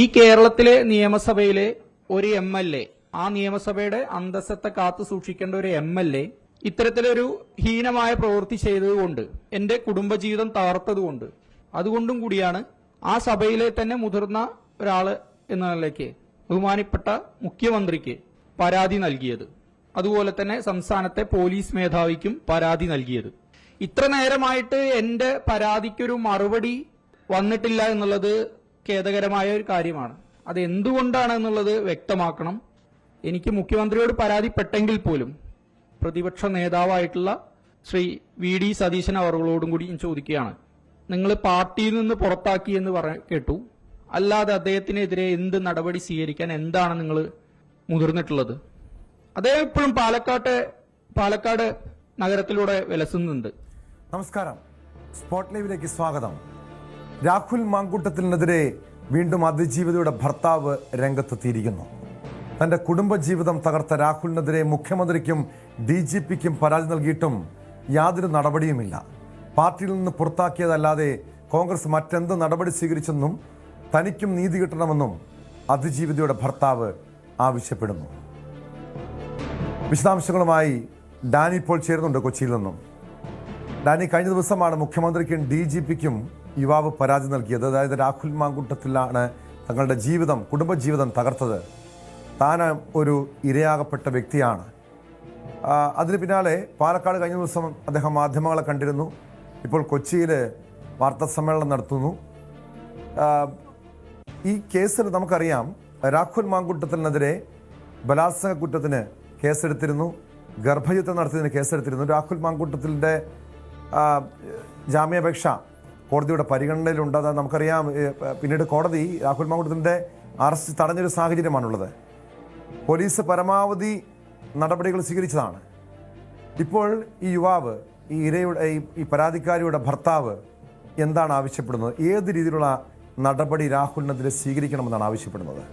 ഈ കേരളത്തിലെ നിയമസഭയിലെ ഒരു MLA, ആ നിയമസഭയുടെ അന്തസ്സത്തെ കാത്തു സൂക്ഷിക്കേണ്ട ഒരു MLA ഇത്തരത്തിലൊരു ഹീനമായ പ്രവൃത്തി ചെയ്തതുകൊണ്ട്, എന്റെ കുടുംബജീവിതം തകർത്തതുകൊണ്ട്, അതുകൊണ്ടും കൂടിയാണ് ആ സഭയിലെ തന്നെ മുതിർന്ന ഒരാള് എന്ന നിലയ്ക്ക് ബഹുമാനപ്പെട്ട മുഖ്യമന്ത്രിക്ക് പരാതി നൽകിയത്. അതുപോലെ തന്നെ സംസ്ഥാനത്തെ പോലീസ് മേധാവിക്കും പരാതി നൽകിയത്. ഇത്ര നേരമായിട്ട് എന്റെ പരാതിക്കൊരു മറുപടി വന്നിട്ടില്ല എന്നുള്ളത് ഖേദകരമായ ഒരു കാര്യമാണ്. അത് എന്തുകൊണ്ടാണ് എന്നുള്ളത് വ്യക്തമാക്കണം. എനിക്ക് മുഖ്യമന്ത്രിയോട് പരാതിപ്പെട്ടെങ്കിൽ പോലും പ്രതിപക്ഷ നേതാവായിട്ടുള്ള ശ്രീ VD സതീശൻ അവരോടും കൂടി ഞാൻ ചോദിക്കുകയാണ്, നിങ്ങൾ പാർട്ടിയിൽ നിന്ന് പുറത്താക്കി എന്ന് കേട്ടു, അല്ലാതെ അദ്ദേഹത്തിനെതിരെ എന്ത് നടപടി സ്വീകരിക്കാൻ എന്താണ് നിങ്ങൾ മുതിർന്നിട്ടുള്ളത്? അദ്ദേഹം ഇപ്പോഴും പാലക്കാട് നഗരത്തിലൂടെ വിലസുന്നുണ്ട്. നമസ്കാരം, സ്പോട്ട് ലൈവിലേക്ക് സ്വാഗതം. രാഹുൽ മാങ്കൂട്ടത്തിനെതിരെ വീണ്ടും അതിജീവിതയുടെ ഭർത്താവ് രംഗത്തെത്തിയിരിക്കുന്നു. തന്റെ കുടുംബജീവിതം തകർത്ത രാഹുലിനെതിരെ മുഖ്യമന്ത്രിക്കും DGPക്കും പരാതി നൽകിയിട്ടും യാതൊരു നടപടിയുമില്ല. പാർട്ടിയിൽ നിന്ന് പുറത്താക്കിയതല്ലാതെ കോൺഗ്രസ് മറ്റെന്ത് നടപടി സ്വീകരിച്ചെന്നും തനിക്കും നീതി കിട്ടണമെന്നും അതിജീവിതയുടെ ഭർത്താവ് ആവശ്യപ്പെടുന്നു. വിശദാംശങ്ങളുമായി ഡാനി ഇപ്പോൾ ചേരുന്നുണ്ട് കൊച്ചിയിൽ നിന്നും. ഡാനി, കഴിഞ്ഞ ദിവസമാണ് മുഖ്യമന്ത്രിക്കും DGPക്കും യുവാവ് പരാതി നൽകിയത്. അതായത് രാഹുൽ മാങ്കൂട്ടത്തിലാണ് തങ്ങളുടെ കുടുംബജീവിതം തകർത്തത്, താൻ ഒരു ഇരയാകപ്പെട്ട വ്യക്തിയാണ്. അതിന് പിന്നാലെ പാലക്കാട് കഴിഞ്ഞ ദിവസം അദ്ദേഹം മാധ്യമങ്ങളെ കണ്ടിരുന്നു. ഇപ്പോൾ കൊച്ചിയിൽ വാർത്താ സമ്മേളനം നടത്തുന്നു. ഈ കേസിൽ നമുക്കറിയാം, രാഹുൽ മാങ്കൂട്ടത്തിനെതിരെ ബലാത്സംഗ കുറ്റത്തിന് കേസെടുത്തിരുന്നു, ഗർഭയുദ്ധം നടത്തിയതിന് കേസെടുത്തിരുന്നു. രാഹുൽ മാങ്കൂട്ടത്തിൻ്റെ ജാമ്യാപേക്ഷ കോടതിയുടെ പരിഗണനയിലുണ്ട്. അത് നമുക്കറിയാം. പിന്നീട് കോടതി രാഹുൽ മാങ്കൂട്ടത്തിൻ്റെ അറസ്റ്റ് തടഞ്ഞൊരു സാഹചര്യമാണുള്ളത്. പോലീസ് പരമാവധി നടപടികൾ സ്വീകരിച്ചതാണ്. ഇപ്പോൾ ഈ യുവാവ്, ഈ പരാതിക്കാരിയുടെ ഭർത്താവ് എന്താണ് ആവശ്യപ്പെടുന്നത്? ഏത് രീതിയിലുള്ള നടപടി രാഹുലിനെതിരെ സ്വീകരിക്കണമെന്നാണ് ആവശ്യപ്പെടുന്നത്?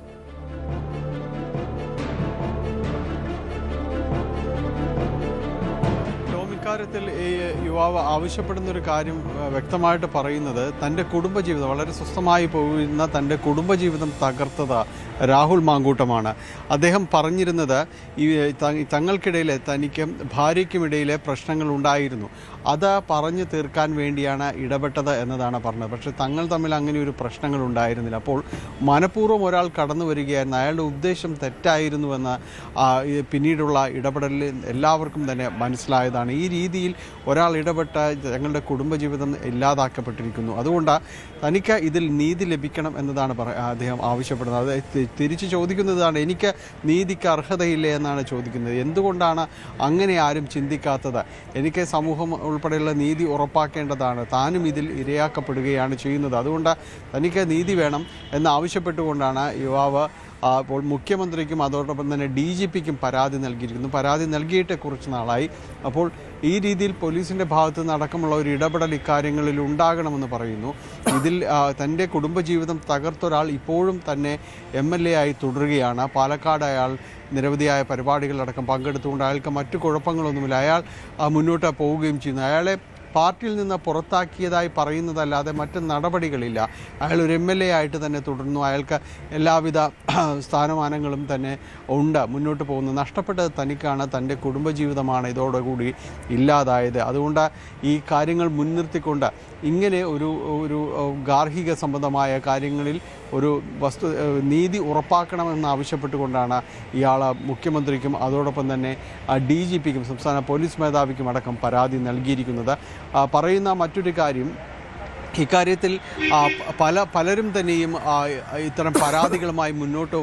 ഇക്കാര്യത്തിൽ ഈ യുവാവ് ആവശ്യപ്പെടുന്ന ഒരു കാര്യം വ്യക്തമായിട്ട് പറയുന്നത്, തൻ്റെ കുടുംബജീവിതം വളരെ സ്വസ്ഥമായി പോകുന്ന തൻ്റെ കുടുംബജീവിതം തകർത്തത് രാഹുൽ മാങ്കൂട്ടമാണ്. അദ്ദേഹം പറഞ്ഞിരുന്നത് ഈ തങ്ങൾക്കിടയിൽ തനിക്കും ഭാര്യയ്ക്കുമിടയിലെ പ്രശ്നങ്ങൾ ഉണ്ടായിരുന്നു, അത് പറഞ്ഞു തീർക്കാൻ വേണ്ടിയാണ് ഇടപെട്ടത് എന്നതാണ് പറഞ്ഞത്. പക്ഷേ തങ്ങൾ തമ്മിൽ അങ്ങനെ ഒരു പ്രശ്നങ്ങൾ ഉണ്ടായിരുന്നില്ല. അപ്പോൾ മനഃപൂർവ്വം ഒരാൾ കടന്നു വരികയായിരുന്നു, അയാളുടെ ഉദ്ദേശം തെറ്റായിരുന്നുവെന്ന് പിന്നീടുള്ള ഇടപെടലിൽ എല്ലാവർക്കും തന്നെ മനസ്സിലായതാണ്. ഈ രീതിയിൽ ഒരാൾ ഇടപെട്ട തങ്ങളുടെ കുടുംബജീവിതം ഇല്ലാതാക്കപ്പെട്ടിരിക്കുന്നു. അതുകൊണ്ട് തനിക്ക് ഇതിൽ നീതി ലഭിക്കണം എന്നതാണ് അദ്ദേഹം ആവശ്യപ്പെടുന്നത്. അത് തിരിച്ചു ചോദിക്കുന്നതാണ്, എനിക്ക് നീതിക്ക് അർഹതയില്ലേ എന്നാണ് ചോദിക്കുന്നത്. എന്തുകൊണ്ടാണ് അങ്ങനെ ആരും ചിന്തിക്കാത്തത്? എനിക്ക് സമൂഹം ഉൾപ്പെടെയുള്ള നീതി ഉറപ്പാക്കേണ്ടതാണ്. താനും ഇതിൽ ഇരയാക്കപ്പെടുകയാണ് ചെയ്യുന്നത്. അതുകൊണ്ട് തനിക്ക് നീതി വേണം എന്നാവശ്യപ്പെട്ടുകൊണ്ടാണ് യുവാവ് അപ്പോൾ മുഖ്യമന്ത്രിക്കും അതോടൊപ്പം തന്നെ DGPക്കും പരാതി നൽകിയിരിക്കുന്നു. പരാതി നൽകിയിട്ട് കുറച്ച് നാളായി. അപ്പോൾ ഈ രീതിയിൽ പോലീസിൻ്റെ ഭാഗത്ത് നിന്ന് അടക്കമുള്ള ഒരു ഇടപെടൽ ഇക്കാര്യങ്ങളിൽ ഉണ്ടാകണമെന്ന് പറയുന്നു. ഇതിൽ തൻ്റെ കുടുംബജീവിതം തകർത്തൊരാൾ ഇപ്പോഴും തന്നെ MLA ആയി തുടരുകയാണ്. പാലക്കാട് അയാൾ നിരവധിയായ പരിപാടികളിലടക്കം പങ്കെടുത്തുകൊണ്ട് അയാൾക്ക് മറ്റു കുഴപ്പങ്ങളൊന്നുമില്ല. അയാൾ മുന്നോട്ട് പോവുകയും ചെയ്യുന്നു. അയാളെ പാർട്ടിയിൽ നിന്ന് പുറത്താക്കിയതായി പറയുന്നതല്ലാതെ മറ്റ് നടപടികളില്ല. അയാൾ ഒരു MLA ആയിട്ട് തന്നെ തുടരുന്നു. അയാൾക്ക് എല്ലാവിധ സ്ഥാനമാനങ്ങളും തന്നെ ഉണ്ട്, മുന്നോട്ട് പോകുന്നു. നഷ്ടപ്പെട്ടത് തനിക്കാണ്, തൻ്റെ കുടുംബജീവിതമാണ് ഇതോടുകൂടി ഇല്ലാതായത്. അതുകൊണ്ട് ഈ കാര്യങ്ങൾ മുൻനിർത്തിക്കൊണ്ട് ഇങ്ങനെ ഒരു ഗാർഹിക സംബന്ധമായ കാര്യങ്ങളിൽ ഒരു നീതി ഉറപ്പാക്കണമെന്ന് ആവശ്യപ്പെട്ടുകൊണ്ടാണ് ഇയാൾ മുഖ്യമന്ത്രിക്കും അതോടൊപ്പം തന്നെ DGPക്കും സംസ്ഥാന പോലീസ് മേധാവിക്കും അടക്കം പരാതി നൽകിയിരിക്കുന്നത്. പറയുന്ന മറ്റൊരു കാര്യം, ഇക്കാര്യത്തിൽ പലരും തന്നെയും ഇത്തരം പരാതികളുമായി മുന്നോട്ട്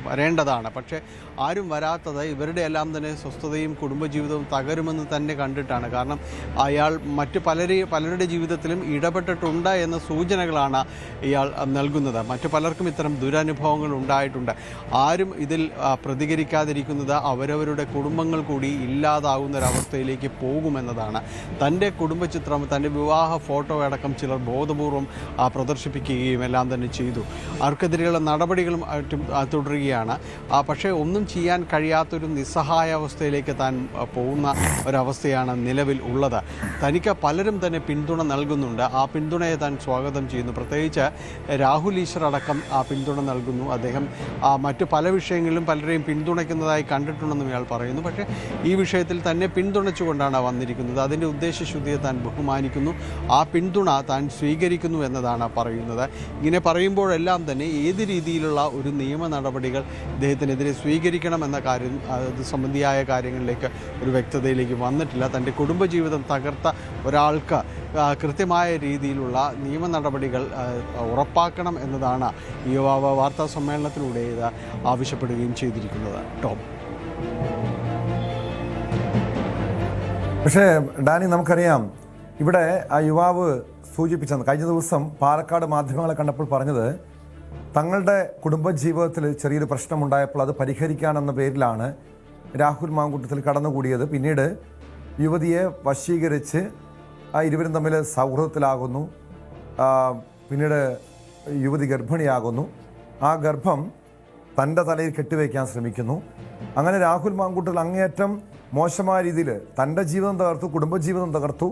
വരേണ്ടതാണ്. പക്ഷേ ആരും വരാത്തത് ഇവരുടെ എല്ലാം തന്നെ സ്വസ്ഥതയും കുടുംബജീവിതവും തകരുമെന്ന് തന്നെ കണ്ടിട്ടാണ്. കാരണം അയാൾ മറ്റു പലരുടെ ജീവിതത്തിലും ഇടപെട്ടിട്ടുണ്ട് എന്ന സൂചനകളാണ് ഇയാൾ നൽകുന്നത്. മറ്റു പലർക്കും ഇത്തരം ദുരനുഭവങ്ങൾ ഉണ്ടായിട്ടുണ്ട്. ആരും ഇതിൽ പ്രതികരിക്കാതിരിക്കുന്നത് അവരവരുടെ കുടുംബങ്ങൾ കൂടി ഇല്ലാതാകുന്നൊരവസ്ഥയിലേക്ക് പോകുമെന്നതാണ്. തൻ്റെ കുടുംബചിത്രം, തൻ്റെ വിവാഹ ഫോട്ടോ അടക്കം ചിലർ ബോധപൂർവം പ്രദർശിപ്പിക്കുകയും എല്ലാം തന്നെ ചെയ്തു. അവർക്കെതിരെയുള്ള നടപടികളും തുടരുകയാണ്. പക്ഷേ ഒന്നും ചെയ്യാൻ കഴിയാത്തൊരു നിസ്സഹായാവസ്ഥയിലേക്ക് താൻ പോകുന്ന ഒരവസ്ഥയാണ് നിലവിൽ ഉള്ളത്. തനിക്ക് പലരും തന്നെ പിന്തുണ നൽകുന്നുണ്ട്. ആ പിന്തുണയെ താൻ സ്വാഗതം ചെയ്യുന്നു. പ്രത്യേകിച്ച് രാഹുൽ ഈശ്വർ അടക്കം ആ പിന്തുണ നൽകുന്നു. അദ്ദേഹം മറ്റു പല വിഷയങ്ങളിലും പലരെയും പിന്തുണയ്ക്കുന്നതായി കണ്ടിട്ടുണ്ടെന്നും ഇയാൾ പറയുന്നു. പക്ഷേ ഈ വിഷയത്തിൽ തന്നെ പിന്തുണച്ചുകൊണ്ടാണ് വന്നിരിക്കുന്നത്. അതിൻ്റെ ഉദ്ദേശശുദ്ധിയെ താൻ ബഹുമാനിക്കുന്നു. ആ പിന്തുണ താൻ സ്വീകരിക്കുന്നു എന്നതാണ് പറയുന്നത്. ഇങ്ങനെ പറയുമ്പോഴെല്ലാം തന്നെ ഏത് രീതിയിലുള്ള ഒരു നിയമ നടപടികൾ ഇദ്ദേഹത്തിനെതിരെ സ്വീകരിക്കണം എന്ന കാര്യം അത് സംബന്ധിയായ കാര്യങ്ങളിലേക്ക് ഒരു വ്യക്തതയിലേക്ക് വന്നിട്ടില്ല. തൻ്റെ കുടുംബജീവിതം തകർത്ത ഒരാൾക്ക് കൃത്യമായ രീതിയിലുള്ള നിയമ നടപടികൾ ഉറപ്പാക്കണം എന്നതാണ് യുവാവ് വാർത്താ സമ്മേളനത്തിലൂടെ ഇത് ആവശ്യപ്പെടുകയും ചെയ്തിരിക്കുന്നത്. ടോം. പക്ഷേ ഡാനി, നമുക്കറിയാം ഇവിടെ ആ യുവാവ് സൂചിപ്പിച്ചത് കഴിഞ്ഞ ദിവസം പാലക്കാട് മാധ്യമങ്ങളെ കണ്ടപ്പോൾ പറഞ്ഞത് തങ്ങളുടെ കുടുംബജീവിതത്തിൽ ചെറിയൊരു പ്രശ്നമുണ്ടായപ്പോൾ അത് പരിഹരിക്കാനെന്ന പേരിലാണ് രാഹുൽ മാങ്കൂട്ടത്തിൽ കടന്നുകൂടിയത്. പിന്നീട് യുവതിയെ വശീകരിച്ച് ഇരുവരും തമ്മിൽ സൗഹൃദത്തിലാകുന്നു. പിന്നീട് യുവതി ഗർഭിണിയാകുന്നു. ആ ഗർഭം തൻ്റെ തലയിൽ കെട്ടിവയ്ക്കാൻ ശ്രമിക്കുന്നു. അങ്ങനെ രാഹുൽ മാങ്കൂട്ടത്തിൽ അങ്ങേയറ്റം മോശമായ രീതിയിൽ തൻ്റെ ജീവിതം തകർത്തു, കുടുംബജീവിതം തകർത്തു,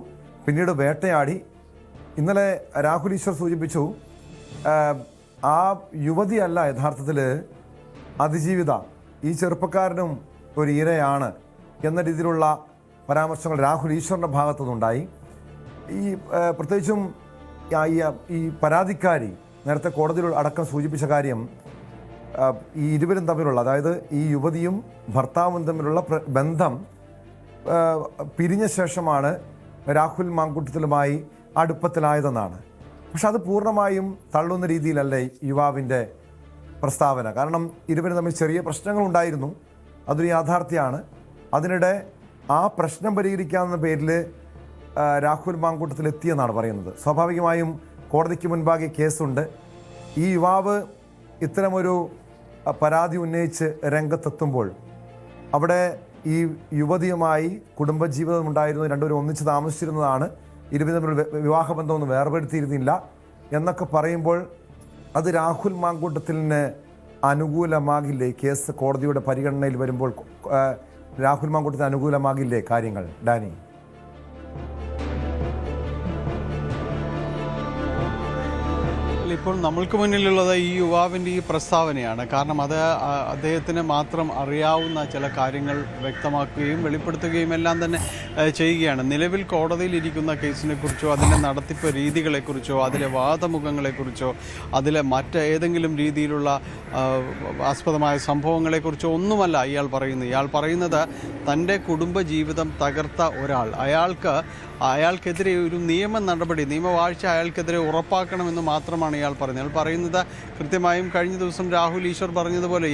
പിന്നീട് വേട്ടയാടി. ഇന്നലെ രാഹുൽ ഈശ്വർ സൂചിപ്പിച്ചു ആ യുവതിയല്ല യഥാർത്ഥത്തിൽ അതിജീവിത, ഈ ചെറുപ്പക്കാരനും ഒരു ഇരയാണ് എന്ന രീതിയിലുള്ള പരാമർശങ്ങൾ രാഹുൽ ഈശ്വറിൻ്റെ ഭാഗത്തുനിന്നുണ്ടായി. ഈ പ്രത്യേകിച്ചും ഈ പരാതിക്കാരി നേരത്തെ കോടതിയിൽ അടക്കം സൂചിപ്പിച്ച കാര്യം ഈ ഇരുവരും തമ്മിലുള്ള, അതായത് ഈ യുവതിയും ഭർത്താവും തമ്മിലുള്ള ബന്ധം പിരിഞ്ഞ ശേഷമാണ് രാഹുൽ മാങ്കൂട്ടത്തിലുമായി അടുപ്പത്തിലായതെന്നാണ്. പക്ഷെ അത് പൂർണ്ണമായും തള്ളുന്ന രീതിയിലല്ലേ യുവാവിൻ്റെ പ്രസ്താവന. കാരണം ഇരുവരും തമ്മിൽ ചെറിയ പ്രശ്നങ്ങളുണ്ടായിരുന്നു, അതൊരു യാഥാർത്ഥ്യമാണ്. അതിനിടെ ആ പ്രശ്നം പരിഹരിക്കാവുന്ന പേരിൽ രാഹുൽ മാങ്കൂട്ടത്തിൽ എത്തിയെന്നാണ് പറയുന്നത്. സ്വാഭാവികമായും കോടതിക്ക് മുൻപാകെ കേസുണ്ട്. ഈ യുവാവ് ഇത്തരമൊരു പരാതി ഉന്നയിച്ച് രംഗത്തെത്തുമ്പോൾ അവിടെ ഈ യുവതിയുമായി കുടുംബജീവിതം ഉണ്ടായിരുന്നു, രണ്ടുപേരും ഒന്നിച്ച് താമസിച്ചിരുന്നതാണ്, ഇരുവരും തമ്മിൽ വിവാഹബന്ധമൊന്നും വേർപെടുത്തിയിരുന്നില്ല എന്നൊക്കെ പറയുമ്പോൾ അത് രാഹുൽ മാങ്കൂട്ടത്തിന് അനുകൂലമാകില്ലേ? കേസ് കോടതിയുടെ പരിഗണനയിൽ വരുമ്പോൾ രാഹുൽ മാങ്കൂട്ടത്തിന് അനുകൂലമാകില്ലേ കാര്യങ്ങൾ? ഡാനി. ഇപ്പോൾ നമ്മൾക്ക് മുന്നിലുള്ളത് ഈ യുവാവിൻ്റെ ഈ പ്രസ്താവനയാണ്. കാരണം അത് അദ്ദേഹത്തിന് മാത്രം അറിയാവുന്ന ചില കാര്യങ്ങൾ വ്യക്തമാക്കുകയും വെളിപ്പെടുത്തുകയും എല്ലാം തന്നെ ചെയ്യുകയാണ്. നിലവിൽ കോടതിയിലിരിക്കുന്ന കേസിനെക്കുറിച്ചോ അതിൻ്റെ നടത്തിപ്പ് രീതികളെക്കുറിച്ചോ അതിലെ വാദമുഖങ്ങളെക്കുറിച്ചോ അതിലെ മറ്റേതെങ്കിലും രീതിയിലുള്ള ആസ്പദമായ സംഭവങ്ങളെക്കുറിച്ചോ ഒന്നുമല്ല ഇയാൾ പറയുന്നത്. ഇയാൾ പറയുന്നത് തൻ്റെ കുടുംബജീവിതം തകർത്ത ഒരാൾ, അയാൾക്കെതിരെ ഒരു നിയമ നടപടി, നിയമവാഴ്ച അയാൾക്കെതിരെ ഉറപ്പാക്കണമെന്ന് മാത്രമാണ് ഇയാൾ പറഞ്ഞത്. അയാൾ പറയുന്നത് കൃത്യമായും കഴിഞ്ഞ ദിവസം രാഹുൽ ഈശ്വർ പറഞ്ഞതുപോലെ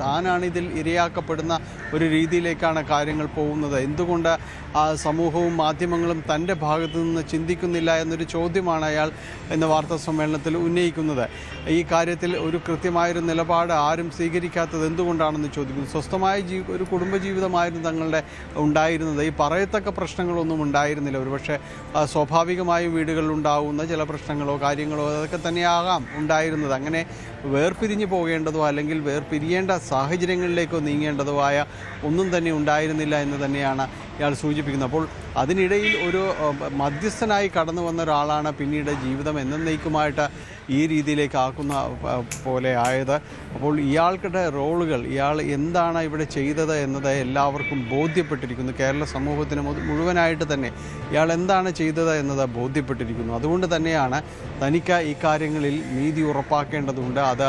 താനാണ് ഇതിൽ ഇരയാക്കപ്പെടുന്ന ഒരു രീതിയിലേക്കാണ് കാര്യങ്ങൾ പോകുന്നത്. എന്തുകൊണ്ട് സമൂഹവും മാധ്യമങ്ങളും തൻ്റെ ഭാഗത്തു നിന്ന് ചിന്തിക്കുന്നില്ല എന്നൊരു ചോദ്യമാണ് അയാൾ ഇന്ന് വാർത്താ സമ്മേളനത്തിൽ ഉന്നയിക്കുന്നത്. ഈ കാര്യത്തിൽ ഒരു കൃത്യമായൊരു നിലപാട് ആരും സ്വീകരിക്കാത്തത് എന്തുകൊണ്ടാണെന്ന് ചോദിക്കുന്നു. സ്വസ്ഥമായ ഒരു കുടുംബജീവിതമായിരുന്നു തങ്ങളുടെ ഉണ്ടായിരുന്നത്. ഈ പറയത്തക്ക പ്രശ്നങ്ങളൊന്നും ഉണ്ടായിരുന്നില്ല. ഒരുപക്ഷെ സ്വാഭാവികമായും വീടുകളിൽ ഉണ്ടാകുന്ന ചില പ്രശ്നങ്ങളോ കാര്യങ്ങളോ അതൊക്കെ തന്നെയാകാം ഉണ്ടായിരുന്നത്. അങ്ങനെ വേർപിരിഞ്ഞു പോകേണ്ടതോ അല്ലെങ്കിൽ വേർപിരിയേണ്ട സാഹചര്യങ്ങളിലേക്കോ നീങ്ങേണ്ടതോ ആയ ഒന്നും തന്നെ ഉണ്ടായിരുന്നില്ല എന്ന് തന്നെയാണ് ഇയാൾ സൂചിപ്പിക്കുന്നത്. അപ്പോൾ അതിനിടയിൽ ഒരു മധ്യസ്ഥനായി കടന്നു വന്ന ഒരാളാണ് പിന്നീട് ജീവിതം എന്നേക്കുമായിട്ട് ഈ രീതിയിലേക്ക് ആക്കുന്ന പോലെ ആയത്. അപ്പോൾ ഇയാൾക്കുടെ റോളുകൾ, ഇയാൾ എന്താണ് ഇവിടെ ചെയ്തത് എന്നത് എല്ലാവർക്കും ബോധ്യപ്പെട്ടിരിക്കുന്നു. കേരള സമൂഹത്തിന് മുഴുവനായിട്ട് തന്നെ ഇയാൾ എന്താണ് ചെയ്തത് എന്നത് ബോധ്യപ്പെട്ടിരിക്കുന്നു. അതുകൊണ്ട് തന്നെയാണ് തനിക്ക് ഈ കാര്യങ്ങളിൽ നീതി ഉറപ്പാക്കേണ്ടതുണ്ട്. അത്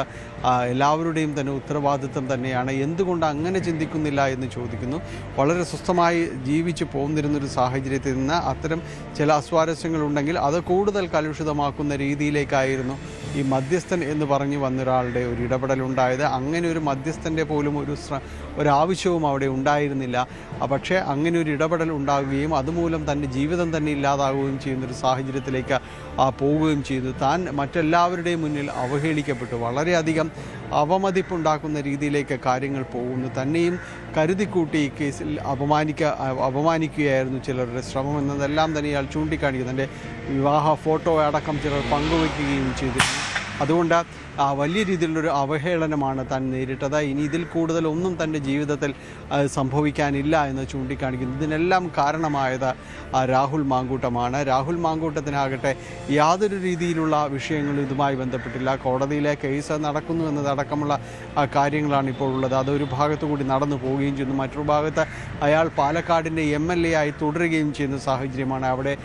എല്ലാവരുടെയും തന്നെ ഉത്തരവാദിത്വം തന്നെയാണ്. എന്തുകൊണ്ട് അങ്ങനെ ചിന്തിക്കുന്നില്ല എന്ന് ചോദിക്കുന്നു. വളരെ സ്വസ്ഥമായി ജീവിച്ചു പോന്നിരുന്നൊരു സാഹചര്യത്തിൽ നിന്ന് അത്തരം ചില അസ്വാരസ്യങ്ങളുണ്ടെങ്കിൽ അത് കൂടുതൽ കലുഷിതമാക്കുന്ന രീതിയിലേക്കായിരുന്നു ഈ മധ്യസ്ഥൻ എന്ന് പറഞ്ഞു വന്നൊരാളുടെ ഒരു ഇടപെടലുണ്ടായത്. അങ്ങനെ ഒരു മധ്യസ്ഥൻ്റെ പോലും ഒരാവശ്യവും അവിടെ ഉണ്ടായിരുന്നില്ല. പക്ഷേ അങ്ങനെ ഒരു ഇടപെടൽ ഉണ്ടാകുകയും അതുമൂലം തൻ്റെ ജീവിതം തന്നെ ഇല്ലാതാവുകയും ചെയ്യുന്നൊരു സാഹചര്യത്തിലേക്ക് പോവുകയും ചെയ്തു. താൻ മറ്റെല്ലാവരുടെയും മുന്നിൽ അവഹേളിക്കപ്പെട്ടു. വളരെയധികം അവമതിപ്പുണ്ടാക്കുന്ന രീതിയിലേക്ക് കാര്യങ്ങൾ പോകുന്നു. തന്നെയും കരുതിക്കൂട്ടി ഈ കേസിൽ അപമാനിക്കുകയായിരുന്നു ചിലരുടെ ശ്രമം എന്നതെല്ലാം തന്നെ ഇയാൾ ചൂണ്ടിക്കാണിക്കുന്നു. തൻ്റെ വിവാഹ ഫോട്ടോ അടക്കം ചിലർ പങ്കുവയ്ക്കുകയും ചെയ്തിരുന്നു. അതുകൊണ്ട് വലിയ രീതിയിലുള്ളൊരു അവഹേളനമാണ് താൻ നേരിട്ടത്. ഇനി ഇതിൽ കൂടുതലൊന്നും തൻ്റെ ജീവിതത്തിൽ സംഭവിക്കാനില്ല എന്ന് ചൂണ്ടിക്കാണിക്കുന്നു. ഇതിനെല്ലാം കാരണമായത് രാഹുൽ മാങ്കൂട്ടമാണ്. രാഹുൽ മാങ്കൂട്ടത്തിനാകട്ടെ യാതൊരു രീതിയിലുള്ള വിഷയങ്ങളും ഇതുമായി ബന്ധപ്പെട്ടില്ല. കോടതിയിലെ കേസ് നടക്കുന്നു എന്നതടക്കമുള്ള കാര്യങ്ങളാണ് ഇപ്പോൾ ഉള്ളത്. അതൊരു ഭാഗത്തു കൂടി നടന്നു പോവുകയും ചെയ്യുന്നു. മറ്റൊരു ഭാഗത്ത് അയാൾ പാലക്കാടിൻ്റെ MLA ആയി തുടരുകയും ചെയ്യുന്ന സാഹചര്യമാണ്. അവിടെ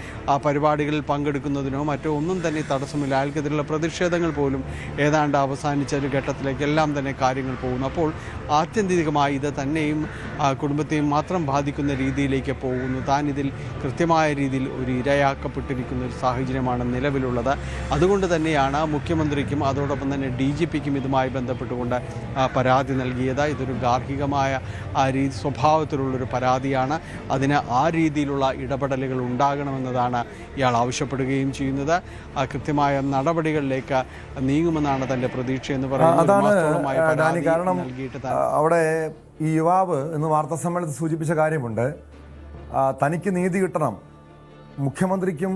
പരിപാടികളിൽ പങ്കെടുക്കുന്നതിനോ മറ്റോ ഒന്നും തന്നെ തടസ്സമില്ല. അയാൾക്കെതിരെയുള്ള പ്രതിഷേധങ്ങൾ പോലും ഏതാണ്ട് അവസാനിച്ച ഒരു ഘട്ടത്തിലേക്കെല്ലാം തന്നെ കാര്യങ്ങൾ പോകുന്നു. അപ്പോൾ ആത്യന്തികമായി ഇത് തന്നെയും കുടുംബത്തെയും മാത്രം ബാധിക്കുന്ന രീതിയിലേക്ക് പോകുന്നു. താൻ ഇതിൽ കൃത്യമായ രീതിയിൽ ഒരു ഇരയാക്കപ്പെട്ടിരിക്കുന്ന ഒരു സാഹചര്യമാണ് നിലവിലുള്ളത്. അതുകൊണ്ട് തന്നെയാണ് മുഖ്യമന്ത്രിക്കും അതോടൊപ്പം തന്നെ DGPക്കും ഇതുമായി ബന്ധപ്പെട്ടുകൊണ്ട് പരാതി നൽകിയത്. ഇതൊരു ഗാർഹികമായ സ്വഭാവത്തിലുള്ളൊരു പരാതിയാണ്. അതിന് ആ രീതിയിലുള്ള ഇടപെടലുകൾ ഉണ്ടാകണമെന്നതാണ് ഇയാൾ ആവശ്യപ്പെടുകയും ചെയ്യുന്നത്. കൃത്യമായ നടപടികളിലേക്ക് നീങ്ങുമെന്നാണ് തൻ്റെ പ്രതീക്ഷ എന്ന് അതാണ് കാരണം നൽകിയിട്ട് അവിടെ ഈ യുവാവ് എന്ന് വാർത്താ സമ്മേളനത്തിൽ സൂചിപ്പിച്ച കാര്യമുണ്ട്. തനിക്ക് നീതി കിട്ടണം, മുഖ്യമന്ത്രിക്കും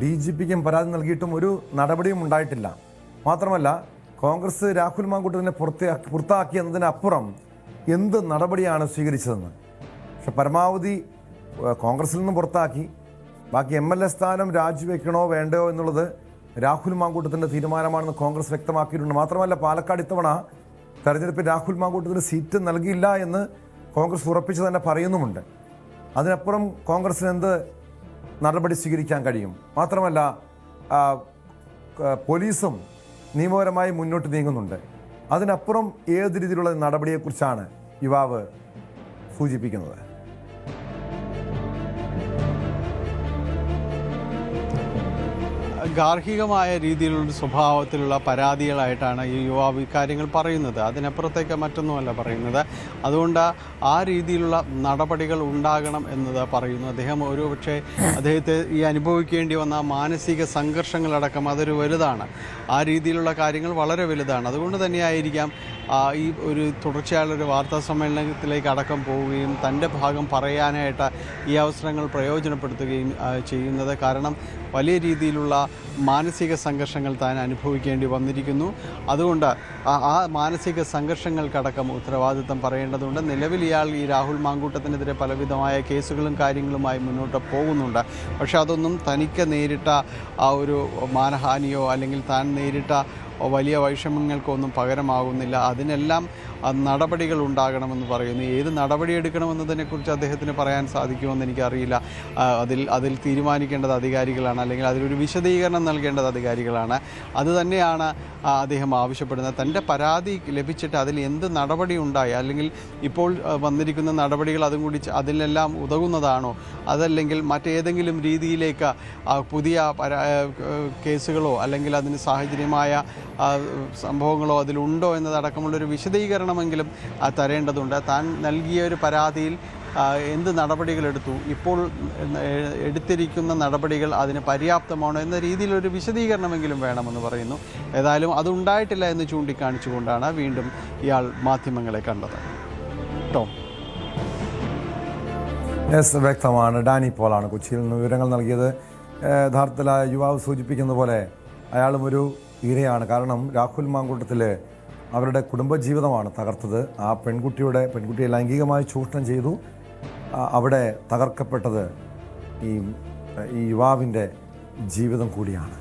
DGPക്കും പരാതി നൽകിയിട്ടും ഒരു നടപടിയും ഉണ്ടായിട്ടില്ല. മാത്രമല്ല കോൺഗ്രസ് രാഹുൽ മാങ്കൂട്ടത്തിനെ പുറത്താക്കി എന്നതിനപ്പുറം എന്ത് നടപടിയാണ് സ്വീകരിച്ചതെന്ന്. പക്ഷെ പരമാവധി കോൺഗ്രസിൽ നിന്നും പുറത്താക്കി ബാക്കി MLA സ്ഥാനം രാജിവെക്കണോ വേണ്ടയോ എന്നുള്ളത് രാഹുൽ മാങ്കൂട്ടത്തിൻ്റെ തീരുമാനമാണെന്ന് കോൺഗ്രസ് വ്യക്തമാക്കിയിട്ടുണ്ട്. മാത്രമല്ല പാലക്കാട് ഇത്തവണ തെരഞ്ഞെടുപ്പിൽ രാഹുൽ മാങ്കൂട്ടത്തിന് സീറ്റ് നൽകിയില്ല എന്ന് കോൺഗ്രസ് ഉറപ്പിച്ച് തന്നെ പറയുന്നുമുണ്ട്. അതിനപ്പുറം കോൺഗ്രസിന് എന്ത് നടപടി സ്വീകരിക്കാൻ കഴിയും? മാത്രമല്ല പോലീസും നിയമപരമായി മുന്നോട്ട് നീങ്ങുന്നുണ്ട്. അതിനപ്പുറം ഏത് രീതിയിലുള്ള നടപടിയെക്കുറിച്ചാണ് യുവാവ് സൂചിപ്പിക്കുന്നത്? ഗാർഹികമായ രീതിയിലുള്ള സ്വഭാവത്തിലുള്ള പരാതികളായിട്ടാണ് ഈ യുവാവ് ഇക്കാര്യങ്ങൾ പറയുന്നത്. അതിനപ്പുറത്തേക്ക് മറ്റൊന്നുമല്ല പറയുന്നത്. അതുകൊണ്ട് ആ രീതിയിലുള്ള നടപടികൾ ഉണ്ടാകണം എന്നത് പറയുന്നു. അദ്ദേഹം ഒരു പക്ഷേ അദ്ദേഹത്തെ ഈ അനുഭവിക്കേണ്ടി വന്ന മാനസിക സംഘർഷങ്ങളടക്കം അതൊരു വലുതാണ്. ആ രീതിയിലുള്ള കാര്യങ്ങൾ വളരെ വലുതാണ്. അതുകൊണ്ട് തന്നെയായിരിക്കാം ഈ ഒരു തുടർച്ചയായുള്ളൊരു വാർത്താ സമ്മേളനത്തിലേക്ക് അടക്കം പോവുകയും തൻ്റെ ഭാഗം പറയാനായിട്ട് ഈ അവസരങ്ങൾ പ്രയോജനപ്പെടുത്തുകയും ചെയ്യുന്നത്. കാരണം വലിയ രീതിയിലുള്ള മാനസിക സംഘർഷങ്ങൾ താൻ അനുഭവിക്കേണ്ടി വന്നിരിക്കുന്നു. അതുകൊണ്ട് ആ മാനസിക സംഘർഷങ്ങൾക്കടക്കം ഉത്തരവാദിത്തം പറയേണ്ടതുണ്ട്. നിലവിൽ ഇയാൾ ഈ രാഹുൽ മാങ്കൂട്ടത്തിനെതിരെ പലവിധമായ കേസുകളും കാര്യങ്ങളുമായി മുന്നോട്ട് പോകുന്നുണ്ട്. പക്ഷെ അതൊന്നും തനിക്ക് നേരിട്ട ആ ഒരു മാനഹാനിയോ അല്ലെങ്കിൽ താൻ നേരിട്ട വലിയ വൈഷമ്യങ്ങൾക്കൊന്നും പകരമാകുന്നില്ല. അതിനെല്ലാം നടപടികൾ ഉണ്ടാകണമെന്ന് പറയുന്നു. ഏത് നടപടിയെടുക്കണമെന്നതിനെക്കുറിച്ച് അദ്ദേഹത്തിന് പറയാൻ സാധിക്കുമെന്ന് എനിക്കറിയില്ല. അതിൽ തീരുമാനിക്കേണ്ടത് അധികാരികളാണ്, അല്ലെങ്കിൽ അതിലൊരു വിശദീകരണം നൽകേണ്ടത് അധികാരികളാണ്. അതുതന്നെയാണ് അദ്ദേഹം ആവശ്യപ്പെടുന്നത്. തൻ്റെ പരാതി ലഭിച്ചിട്ട് അതിൽ എന്ത് നടപടി ഉണ്ടായി, അല്ലെങ്കിൽ ഇപ്പോൾ വന്നിരിക്കുന്ന നടപടികൾ അതും കൂടി അതിലെല്ലാം ഉതകുന്നതാണോ, അതല്ലെങ്കിൽ മറ്റേതെങ്കിലും രീതിയിലേക്ക് പുതിയ കേസുകളോ അല്ലെങ്കിൽ അതിന് സാഹചര്യമായ സംഭവങ്ങളോ അതിലുണ്ടോ എന്നതടക്കമുള്ളൊരു വിശദീകരണമെങ്കിലും തരേണ്ടതുണ്ട്. താൻ നൽകിയ ഒരു പരാതിയിൽ എന്ത് നടപടികളെടുത്തു, ഇപ്പോൾ എടുത്തിരിക്കുന്ന നടപടികൾ അതിന് പര്യാപ്തമാണോ എന്ന രീതിയിലൊരു വിശദീകരണമെങ്കിലും വേണമെന്ന് പറയുന്നു. ഏതായാലും അതുണ്ടായിട്ടില്ല എന്ന് ചൂണ്ടിക്കാണിച്ചുകൊണ്ടാണ് വീണ്ടും ഇയാൾ മാധ്യമങ്ങളെ കണ്ടത്. വ്യക്തമാണ്. ഡാനി പോളാണ് കൊച്ചിയിൽ നിന്ന് വിവരങ്ങൾ നൽകിയത്. യഥാർത്ഥത്തിൽ യുവാവ് സൂചിപ്പിക്കുന്ന പോലെ അയാളും ഒരു ഇരയാണ്. കാരണം രാഹുൽ മാങ്കൂട്ടത്തിൽ അവരുടെ കുടുംബജീവിതമാണ് തകർത്തത്. ആ പെൺകുട്ടിയെ ലൈംഗികമായി ചൂഷണം ചെയ്തു. അവിടെ തകർക്കപ്പെട്ടത് ഈ യുവാവിൻ്റെ ജീവിതം കൂടിയാണ്.